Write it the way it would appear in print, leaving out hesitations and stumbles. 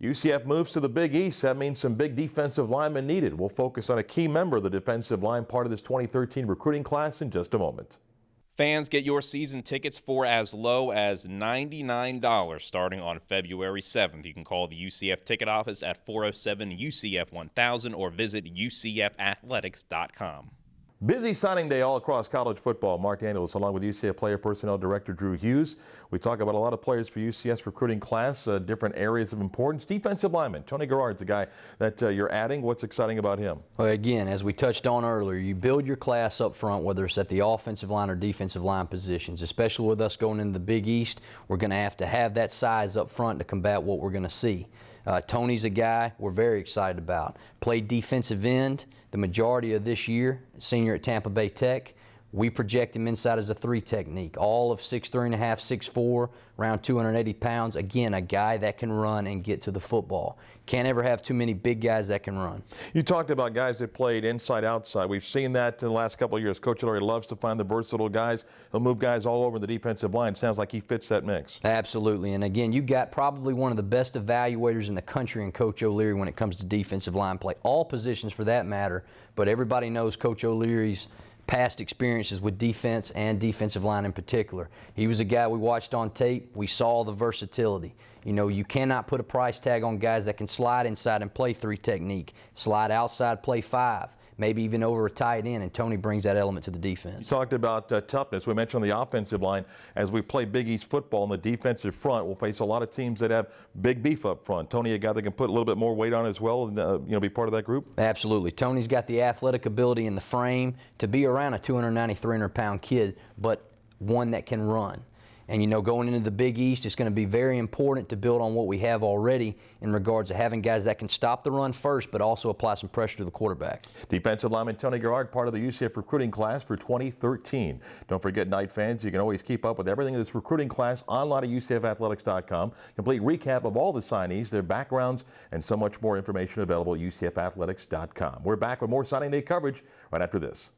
UCF moves to the Big East. That means some big defensive linemen needed. We'll focus on a key member of the defensive line, part of this 2013 recruiting class, in just a moment. Fans, get your season tickets for as low as $99 starting on February 7th. You can call the UCF ticket office at 407-UCF-1000 or visit UCFathletics.com. Busy signing day all across college football. Marc Daniels, along with UCF Player Personnel Director Drew Hughes. We talk about a lot of players for UCF's recruiting class, different areas of importance. Defensive lineman, Tony Guerrad's the guy that you're adding. What's exciting about him? Well, again, as we touched on earlier, you build your class up front, whether it's at the offensive line or defensive line positions. Especially with us going into the Big East, we're going to have that size up front to combat what we're going to see. Tony's a guy we're very excited about. Played defensive end the majority of this year, senior at Tampa Bay Tech. We project him inside as a 3 technique, all of 6'3.5", 6'4", around 280 pounds. Again, a guy that can run and get to the football. Can't ever have too many big guys that can run. You talked about guys that played inside, outside. We've seen that in the last couple of years. Coach Lurie loves to find the versatile guys. He'll move guys all over the defensive line. Sounds like he fits that mix. Absolutely. And again, you got probably one of the best evaluators in the country in Coach O'Leary when it comes to defensive line play. All positions for that matter, but everybody knows Coach O'Leary's past experiences with defense and defensive line in particular. He was a guy we watched on tape. We saw the versatility. You know, you cannot put a price tag on guys that can slide inside and play 3 technique, slide outside, play 5, maybe even over a tight end, and Tony brings that element to the defense. You talked about toughness. We mentioned on the offensive line. As we play Big East football on the defensive front, we'll face a lot of teams that have big beef up front. Tony, a guy that can put a little bit more weight on as well and be part of that group? Absolutely. Tony's got the athletic ability in the frame to be around a 290, 300-pound kid, but one that can run. And, you know, going into the Big East, it's going to be very important to build on what we have already in regards to having guys that can stop the run first, but also apply some pressure to the quarterback. Defensive lineman Tony Guerad, part of the UCF recruiting class for 2013. Don't forget, Knight fans, you can always keep up with everything in this recruiting class online at UCFathletics.com. Complete recap of all the signees, their backgrounds, and so much more information available at UCFathletics.com. We're back with more signing day coverage right after this.